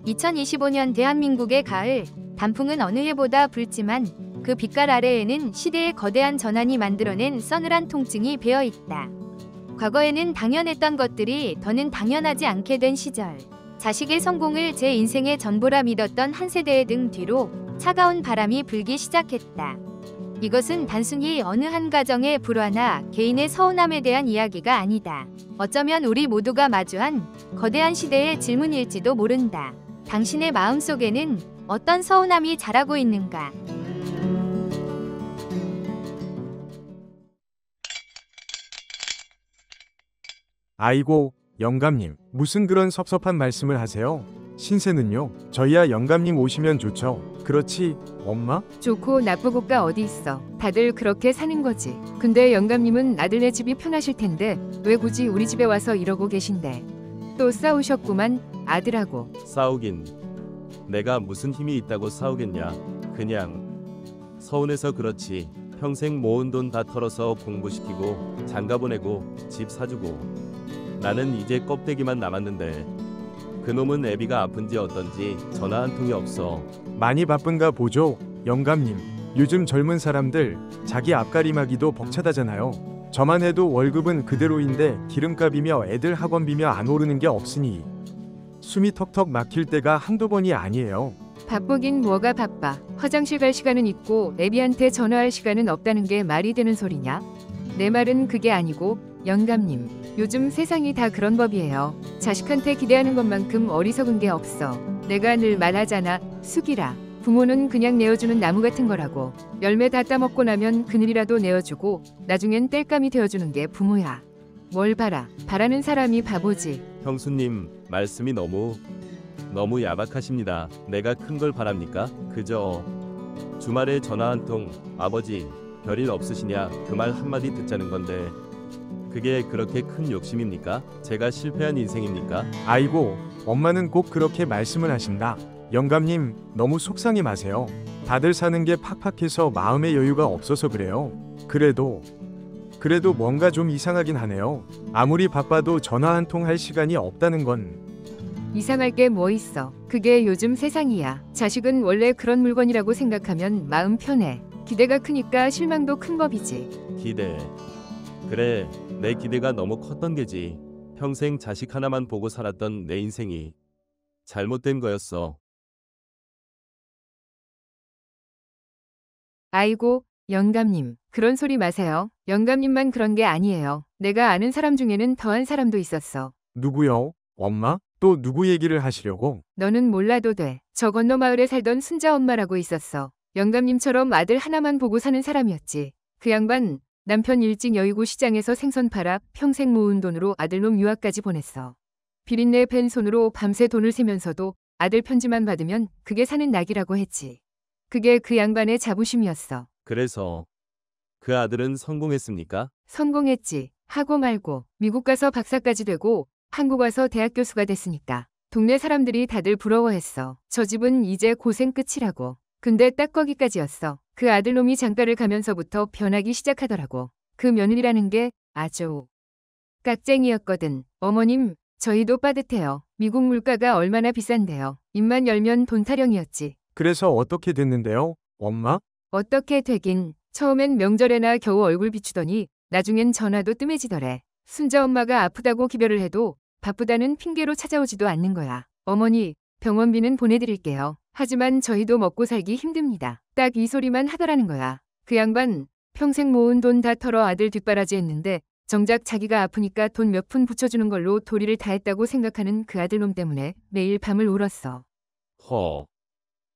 2025년 대한민국의 가을, 단풍은 어느 해보다 붉지만 그 빛깔 아래에는 시대의 거대한 전환이 만들어낸 서늘한 통증이 배어있다. 과거에는 당연했던 것들이 더는 당연하지 않게 된 시절. 자식의 성공을 제 인생의 전부라 믿었던 한 세대의 등 뒤로 차가운 바람이 불기 시작했다. 이것은 단순히 어느 한 가정의 불화나 개인의 서운함에 대한 이야기가 아니다. 어쩌면 우리 모두가 마주한 거대한 시대의 질문일지도 모른다. 당신의 마음속에는 어떤 서운함이 자라고 있는가? 아이고, 영감님, 무슨 그런 섭섭한 말씀을 하세요? 신세는요? 저희야 영감님 오시면 좋죠. 그렇지, 엄마? 좋고 나쁘고가 어디 있어. 다들 그렇게 사는 거지. 근데 영감님은 아들네 집이 편하실 텐데 왜 굳이 우리 집에 와서 이러고 계신데. 또 싸우셨구만, 아들하고. 싸우긴. 내가 무슨 힘이 있다고 싸우겠냐. 그냥 서운해서 그렇지. 평생 모은 돈 다 털어서 공부시키고 장가 보내고 집 사주고 나는 이제 껍데기만 남았는데 그놈은 애비가 아픈지 어떤지 전화 한 통이 없어. 많이 바쁜가 보죠, 영감님. 요즘 젊은 사람들 자기 앞가림하기도 벅차다잖아요. 저만 해도 월급은 그대로인데 기름값이며 애들 학원비며 안 오르는 게 없으니 숨이 턱턱 막힐 때가 한두 번이 아니에요. 바쁘긴 뭐가 바빠. 화장실 갈 시간은 있고 애비한테 전화할 시간은 없다는 게 말이 되는 소리냐? 내 말은 그게 아니고 영감님, 요즘 세상이 다 그런 법이에요. 자식한테 기대하는 것만큼 어리석은 게 없어. 내가 늘 말하잖아, 숙이라. 부모는 그냥 내어주는 나무 같은 거라고. 열매 다 따먹고 나면 그늘이라도 내어주고 나중엔 땔감이 되어주는 게 부모야. 뭘 바라. 바라는 사람이 바보지. 형수님 말씀이 너무 야박하십니다. 내가 큰 걸 바랍니까? 그저 주말에 전화 한 통, 아버지 별일 없으시냐 그 말 한마디 듣자는 건데 그게 그렇게 큰 욕심입니까? 제가 실패한 인생입니까? 아이고, 엄마는 꼭 그렇게 말씀을 하신다. 영감님, 너무 속상해 마세요. 다들 사는 게 팍팍해서 마음의 여유가 없어서 그래요. 그래도 뭔가 좀 이상하긴 하네요. 아무리 바빠도 전화 한 통 할 시간이 없다는 건. 이상할 게 뭐 있어. 그게 요즘 세상이야. 자식은 원래 그런 물건이라고 생각하면 마음 편해. 기대가 크니까 실망도 큰 법이지. 기대. 그래, 내 기대가 너무 컸던 게지. 평생 자식 하나만 보고 살았던 내 인생이 잘못된 거였어. 아이고, 영감님, 그런 소리 마세요. 영감님만 그런 게 아니에요. 내가 아는 사람 중에는 더한 사람도 있었어. 누구요? 엄마? 또 누구 얘기를 하시려고? 너는 몰라도 돼. 저 건너 마을에 살던 순자 엄마라고 있었어. 영감님처럼 아들 하나만 보고 사는 사람이었지. 그 양반 남편 일찍 여의고 시장에서 생선 팔아 평생 모은 돈으로 아들놈 유학까지 보냈어. 비린내 뺀 손으로 밤새 돈을 세면서도 아들 편지만 받으면 그게 사는 낙이라고 했지. 그게 그 양반의 자부심이었어. 그래서 그 아들은 성공했습니까? 성공했지. 하고 말고 미국 가서 박사까지 되고 한국 와서 대학 교수가 됐으니까. 동네 사람들이 다들 부러워했어. 저 집은 이제 고생 끝이라고. 근데 딱 거기까지였어. 그 아들놈이 장가를 가면서부터 변하기 시작하더라고. 그 며느리라는 게 아주 깍쟁이였거든. 어머님, 저희도 빠듯해요. 미국 물가가 얼마나 비싼데요. 입만 열면 돈 타령이었지. 그래서 어떻게 됐는데요, 엄마? 어떻게 되긴. 처음엔 명절에나 겨우 얼굴 비추더니 나중엔 전화도 뜸해지더래. 순자 엄마가 아프다고 기별을 해도 바쁘다는 핑계로 찾아오지도 않는 거야. 어머니, 병원비는 보내드릴게요. 하지만 저희도 먹고 살기 힘듭니다. 딱 이 소리만 하더라는 거야. 그 양반 평생 모은 돈 다 털어 아들 뒷바라지 했는데 정작 자기가 아프니까 돈 몇 푼 붙여주는 걸로 도리를 다 했다고 생각하는 그 아들놈 때문에 매일 밤을 울었어. 허,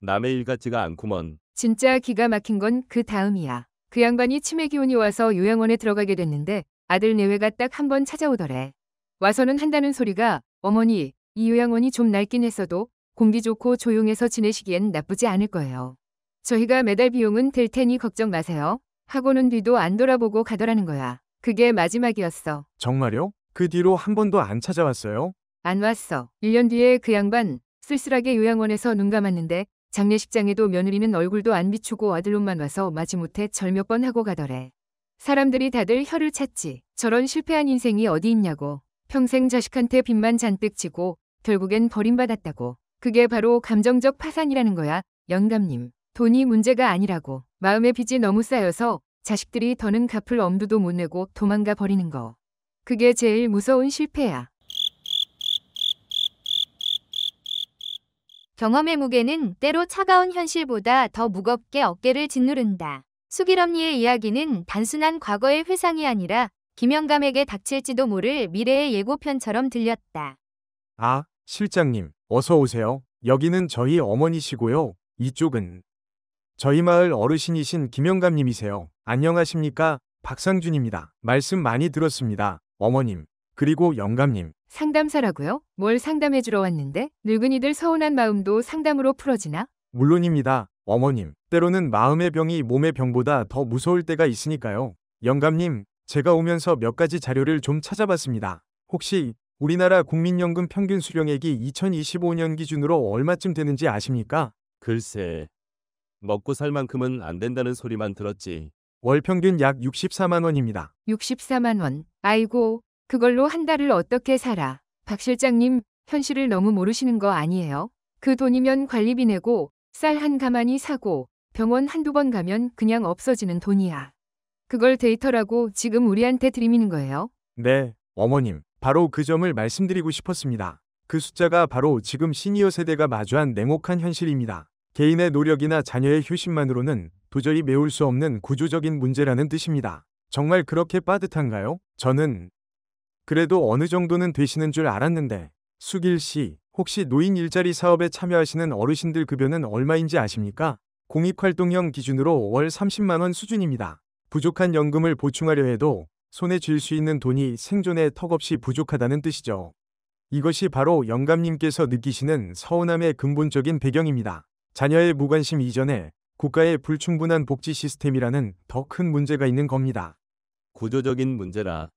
남의 일 같지가 않구먼. 진짜 기가 막힌 건 그 다음이야. 그 양반이 치매 기운이 와서 요양원에 들어가게 됐는데 아들 내외가 딱 한 번 찾아오더래. 와서는 한다는 소리가 어머니, 이 요양원이 좀 낡긴 했어도 공기 좋고 조용해서 지내시기엔 나쁘지 않을 거예요. 저희가 매달 비용은 될 테니 걱정 마세요. 하고는 뒤도 안 돌아보고 가더라는 거야. 그게 마지막이었어. 정말요? 그 뒤로 한 번도 안 찾아왔어요? 안 왔어. 1년 뒤에 그 양반 쓸쓸하게 요양원에서 눈 감았는데 장례식장에도 며느리는 얼굴도 안 비추고 아들놈만 와서 마지못해 절 몇 번 하고 가더래. 사람들이 다들 혀를 찼지. 저런 실패한 인생이 어디 있냐고. 평생 자식한테 빚만 잔뜩 지고 결국엔 버림받았다고. 그게 바로 감정적 파산이라는 거야. 영감님. 돈이 문제가 아니라고. 마음의 빚이 너무 쌓여서 자식들이 더는 갚을 엄두도 못 내고 도망가 버리는 거. 그게 제일 무서운 실패야. 경험의 무게는 때로 차가운 현실보다 더 무겁게 어깨를 짓누른다. 수길언니의 이야기는 단순한 과거의 회상이 아니라 김영감에게 닥칠지도 모를 미래의 예고편처럼 들렸다. 아, 실장님, 어서 오세요. 여기는 저희 어머니시고요. 이쪽은 저희 마을 어르신이신 김영감님이세요. 안녕하십니까? 박상준입니다. 말씀 많이 들었습니다. 어머님, 그리고 영감님. 상담사라고요? 뭘 상담해주러 왔는데? 늙은이들 서운한 마음도 상담으로 풀어지나? 물론입니다. 어머님, 때로는 마음의 병이 몸의 병보다 더 무서울 때가 있으니까요. 영감님, 제가 오면서 몇 가지 자료를 좀 찾아봤습니다. 혹시 우리나라 국민연금 평균 수령액이 2025년 기준으로 얼마쯤 되는지 아십니까? 글쎄, 먹고 살 만큼은 안 된다는 소리만 들었지. 월 평균 약 64만 원입니다. 64만 원. 아이고, 그걸로 한 달을 어떻게 살아. 박 실장님, 현실을 너무 모르시는 거 아니에요? 그 돈이면 관리비 내고 쌀 한 가마니 사고 병원 한두 번 가면 그냥 없어지는 돈이야. 그걸 데이터라고 지금 우리한테 들이미는 거예요? 네, 어머님. 바로 그 점을 말씀드리고 싶었습니다. 그 숫자가 바로 지금 시니어 세대가 마주한 냉혹한 현실입니다. 개인의 노력이나 자녀의 효심만으로는 도저히 메울 수 없는 구조적인 문제라는 뜻입니다. 정말 그렇게 빠듯한가요? 저는 그래도 어느 정도는 되시는 줄 알았는데. 수길 씨, 혹시 노인 일자리 사업에 참여하시는 어르신들 급여는 얼마인지 아십니까? 공익활동형 기준으로 월 30만 원 수준입니다. 부족한 연금을 보충하려 해도 손에 쥘 수 있는 돈이 생존에 턱없이 부족하다는 뜻이죠. 이것이 바로 영감님께서 느끼시는 서운함의 근본적인 배경입니다. 자녀의 무관심 이전에 국가의 불충분한 복지 시스템이라는 더 큰 문제가 있는 겁니다. 구조적인 문제라.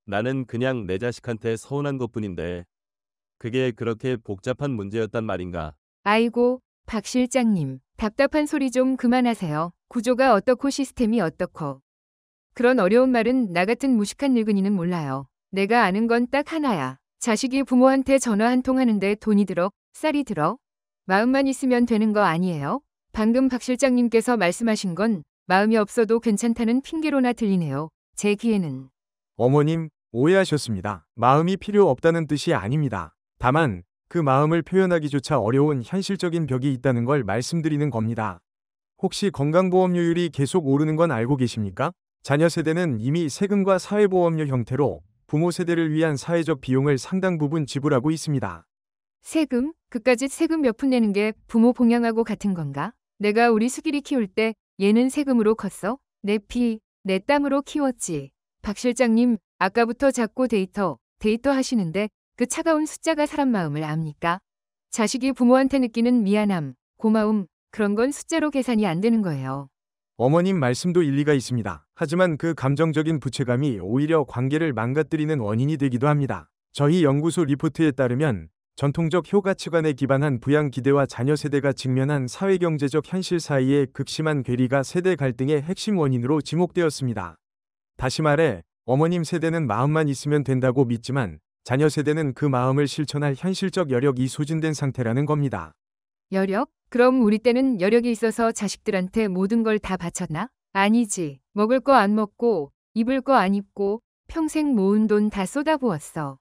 나는 그냥 내 자식한테 서운한 것뿐인데 그게 그렇게 복잡한 문제였단 말인가? 아이고, 박 실장님. 답답한 소리 좀 그만하세요. 구조가 어떻고 시스템이 어떻고. 그런 어려운 말은 나 같은 무식한 늙은이는 몰라요. 내가 아는 건 딱 하나야. 자식이 부모한테 전화 한 통 하는데 돈이 들어, 쌀이 들어. 마음만 있으면 되는 거 아니에요? 방금 박 실장님께서 말씀하신 건 마음이 없어도 괜찮다는 핑계로나 들리네요. 제 귀에는. 어머님, 오해하셨습니다. 마음이 필요 없다는 뜻이 아닙니다. 다만 그 마음을 표현하기조차 어려운 현실적인 벽이 있다는 걸 말씀드리는 겁니다. 혹시 건강보험료율이 계속 오르는 건 알고 계십니까? 자녀 세대는 이미 세금과 사회보험료 형태로 부모 세대를 위한 사회적 비용을 상당 부분 지불하고 있습니다. 세금? 그까짓 세금 몇 푼 내는 게 부모 봉양하고 같은 건가? 내가 우리 수길이 키울 때 얘는 세금으로 컸어? 내 피, 내 땀으로 키웠지. 박 실장님, 아까부터 자꾸 데이터 하시는데 그 차가운 숫자가 사람 마음을 압니까? 자식이 부모한테 느끼는 미안함, 고마움, 그런 건 숫자로 계산이 안 되는 거예요. 어머님 말씀도 일리가 있습니다. 하지만 그 감정적인 부채감이 오히려 관계를 망가뜨리는 원인이 되기도 합니다. 저희 연구소 리포트에 따르면 전통적 효가치관에 기반한 부양 기대와 자녀 세대가 직면한 사회경제적 현실 사이의 극심한 괴리가 세대 갈등의 핵심 원인으로 지목되었습니다. 다시 말해, 어머님 세대는 마음만 있으면 된다고 믿지만 자녀 세대는 그 마음을 실천할 현실적 여력이 소진된 상태라는 겁니다. 여력? 그럼 우리 때는 여력이 있어서 자식들한테 모든 걸 다 바쳤나? 아니지. 먹을 거 안 먹고, 입을 거 안 입고, 평생 모은 돈 다 쏟아부었어.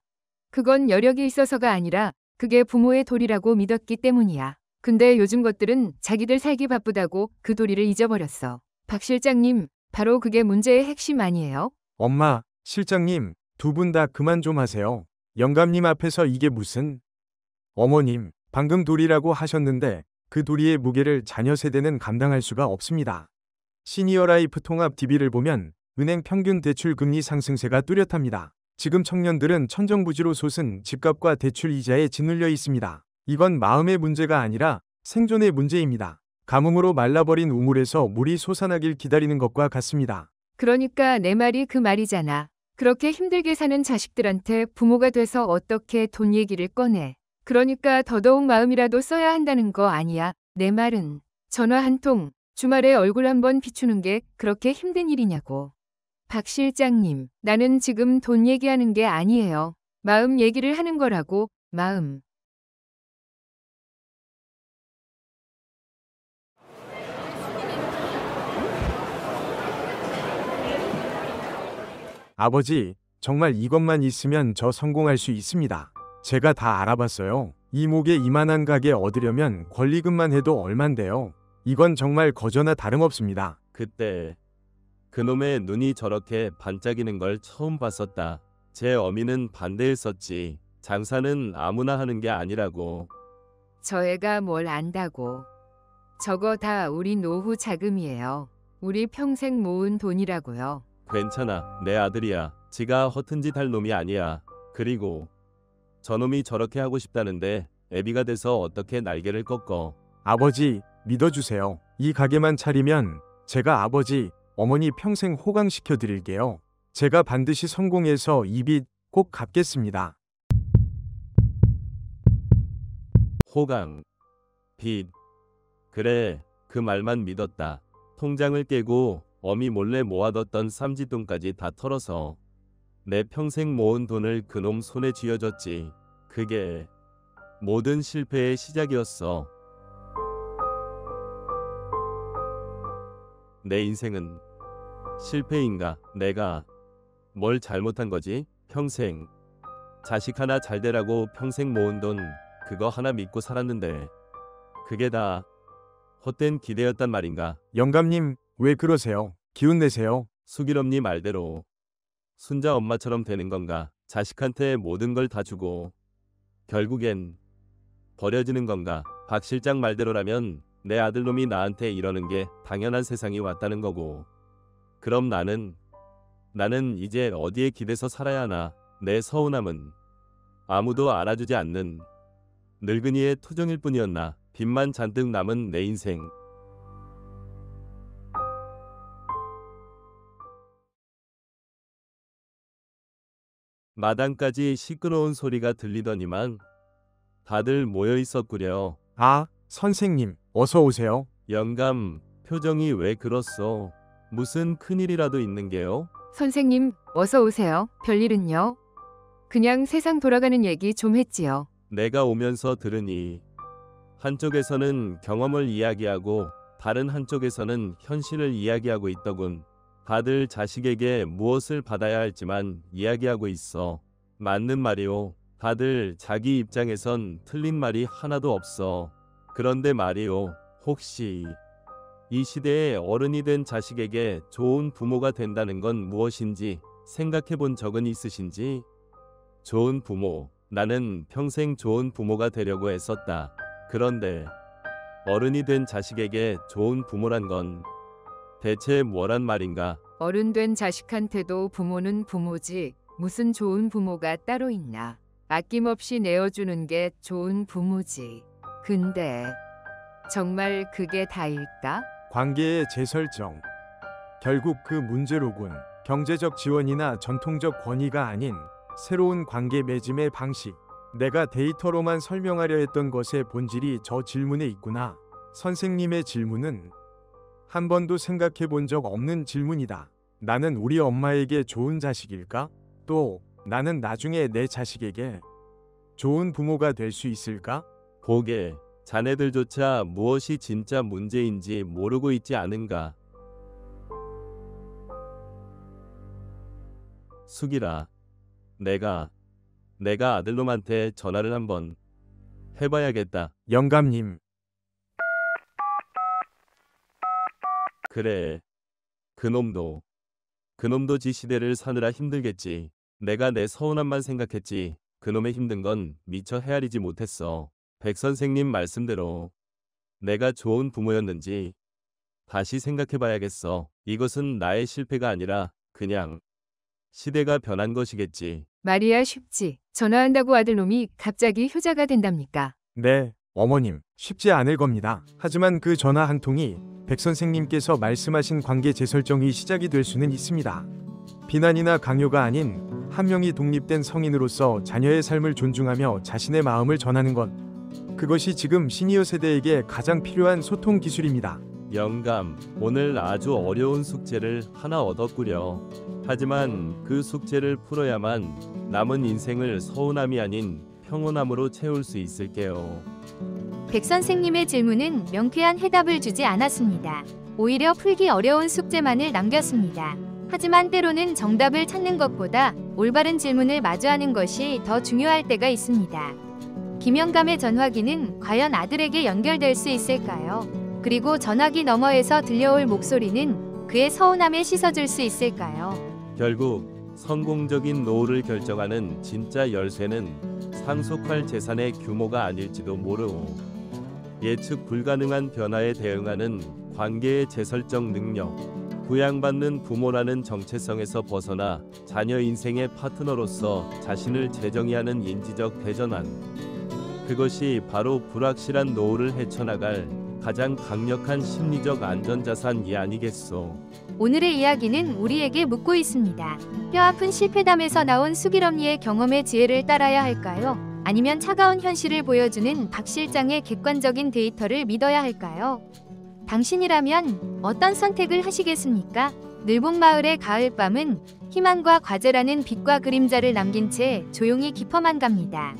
그건 여력이 있어서가 아니라 그게 부모의 도리라고 믿었기 때문이야. 근데 요즘 것들은 자기들 살기 바쁘다고 그 도리를 잊어버렸어. 박 실장님, 바로 그게 문제의 핵심 아니에요? 엄마, 실장님, 두 분 다 그만 좀 하세요. 영감님 앞에서 이게 무슨... 어머님, 방금 도리라고 하셨는데 그 도리의 무게를 자녀 세대는 감당할 수가 없습니다. 시니어라이프 통합 DB를 보면 은행 평균 대출 금리 상승세가 뚜렷합니다. 지금 청년들은 천정부지로 솟은 집값과 대출 이자에 짓눌려 있습니다. 이건 마음의 문제가 아니라 생존의 문제입니다. 가뭄으로 말라버린 우물에서 물이 솟아나길 기다리는 것과 같습니다. 그러니까 내 말이 그 말이잖아. 그렇게 힘들게 사는 자식들한테 부모가 돼서 어떻게 돈 얘기를 꺼내. 그러니까 더더욱 마음이라도 써야 한다는 거 아니야. 내 말은 전화 한 통, 주말에 얼굴 한번 비추는 게 그렇게 힘든 일이냐고. 박 실장님, 나는 지금 돈 얘기하는 게 아니에요. 마음 얘기를 하는 거라고. 마음. 아버지, 정말 이것만 있으면 저 성공할 수 있습니다. 제가 다 알아봤어요. 이목에 이만한 가게 얻으려면 권리금만 해도 얼만데요. 이건 정말 거저나 다름없습니다. 그때 그놈의 눈이 저렇게 반짝이는 걸 처음 봤었다. 제 어미는 반대했었지. 장사는 아무나 하는 게 아니라고. 저 애가 뭘 안다고. 저거 다 우리 노후 자금이에요. 우리 평생 모은 돈이라고요. 괜찮아. 내 아들이야. 지가 허튼 짓 할 놈이 아니야. 그리고 저놈이 저렇게 하고 싶다는데 애비가 돼서 어떻게 날개를 꺾어. 아버지, 믿어주세요. 이 가게만 차리면 제가 아버지, 어머니 평생 호강시켜 드릴게요. 제가 반드시 성공해서 이 빚 꼭 갚겠습니다. 호강, 빚. 그래, 그 말만 믿었다. 통장을 깨고 어미 몰래 모아뒀던 쌈짓돈까지 다 털어서 내 평생 모은 돈을 그놈 손에 쥐어줬지. 그게 모든 실패의 시작이었어. 내 인생은 실패인가? 내가 뭘 잘못한 거지? 평생 자식 하나 잘 되라고 평생 모은 돈 그거 하나 믿고 살았는데 그게 다 헛된 기대였단 말인가? 영감님, 왜 그러세요? 기운 내세요. 수길엄니 말대로 순자 엄마처럼 되는 건가? 자식한테 모든 걸 다 주고 결국엔 버려지는 건가? 박 실장 말대로라면 내 아들놈이 나한테 이러는 게 당연한 세상이 왔다는 거고. 그럼 나는 이제 어디에 기대서 살아야 하나? 내 서운함은 아무도 알아주지 않는 늙은이의 투정일 뿐이었나? 빚만 잔뜩 남은 내 인생. 마당까지 시끄러운 소리가 들리더니만 다들 모여 있었구려. 아, 선생님, 어서 오세요. 영감, 표정이 왜 그렇소? 무슨 큰일이라도 있는 게요? 선생님, 어서 오세요. 별일은요? 그냥 세상 돌아가는 얘기 좀 했지요. 내가 오면서 들으니 한쪽에서는 경험을 이야기하고 다른 한쪽에서는 현실을 이야기하고 있더군. 다들 자식에게 무엇을 받아야 할지만 이야기하고 있어. 맞는 말이오. 다들 자기 입장에선 틀린 말이 하나도 없어. 그런데 말이오. 혹시 이 시대에 어른이 된 자식에게 좋은 부모가 된다는 건 무엇인지 생각해 본 적은 있으신지? 좋은 부모. 나는 평생 좋은 부모가 되려고 애썼다. 그런데 어른이 된 자식에게 좋은 부모란 건 대체 뭐란 말인가? 어른 된 자식한테도 부모는 부모지 무슨 좋은 부모가 따로 있나. 아낌없이 내어주는 게 좋은 부모지. 근데 정말 그게 다일까? 관계의 재설정. 결국 그 문제로군. 경제적 지원이나 전통적 권위가 아닌 새로운 관계 맺음의 방식. 내가 데이터로만 설명하려 했던 것의 본질이 저 질문에 있구나. 선생님의 질문은 한 번도 생각해 본 적 없는 질문이다. 나는 우리 엄마에게 좋은 자식일까? 또 나는 나중에 내 자식에게 좋은 부모가 될 수 있을까? 보게 자네들조차 무엇이 진짜 문제인지 모르고 있지 않은가? 숙이라. 내가 아들놈한테 전화를 한번 해봐야겠다. 영감님, 그래. 그놈도 지 시대를 사느라 힘들겠지. 내가 내 서운함만 생각했지. 그놈의 힘든 건 미처 헤아리지 못했어. 백 선생님 말씀대로 내가 좋은 부모였는지 다시 생각해봐야겠어. 이것은 나의 실패가 아니라 그냥 시대가 변한 것이겠지. 말이야 쉽지. 전화한다고 아들놈이 갑자기 효자가 된답니까? 네, 어머님, 쉽지 않을 겁니다. 하지만 그 전화 한 통이 백 선생님께서 말씀하신 관계 재설정이 시작이 될 수는 있습니다. 비난이나 강요가 아닌 한 명이 독립된 성인으로서 자녀의 삶을 존중하며 자신의 마음을 전하는 것. 그것이 지금 시니어 세대에게 가장 필요한 소통 기술입니다. 영감, 오늘 아주 어려운 숙제를 하나 얻었구려. 하지만 그 숙제를 풀어야만 남은 인생을 서운함이 아닌 평온함으로 채울 수 있을게요. 백 선생님의 질문은 명쾌한 해답을 주지 않았습니다. 오히려 풀기 어려운 숙제만을 남겼습니다. 하지만 때로는 정답을 찾는 것보다 올바른 질문을 마주하는 것이 더 중요할 때가 있습니다. 김영감의 전화기는 과연 아들에게 연결될 수 있을까요? 그리고 전화기 너머에서 들려올 목소리는 그의 서운함에 씻어줄 수 있을까요? 결국 성공적인 노후를 결정하는 진짜 열쇠는 상속할 재산의 규모가 아닐지도 모르오. 예측 불가능한 변화에 대응하는 관계의 재설정 능력, 부양받는 부모라는 정체성에서 벗어나 자녀 인생의 파트너로서 자신을 재정의하는 인지적 대전환. 그것이 바로 불확실한 노후를 헤쳐나갈 가장 강력한 심리적 안전자산이 아니겠소. 오늘의 이야기는 우리에게 묻고 있습니다. 뼈아픈 실패담에서 나온 수길언니의 경험의 지혜를 따라야 할까요? 아니면 차가운 현실을 보여주는 박 실장의 객관적인 데이터를 믿어야 할까요? 당신이라면 어떤 선택을 하시겠습니까? 늘봉마을의 가을밤은 희망과 과제라는 빛과 그림자를 남긴 채 조용히 깊어만 갑니다.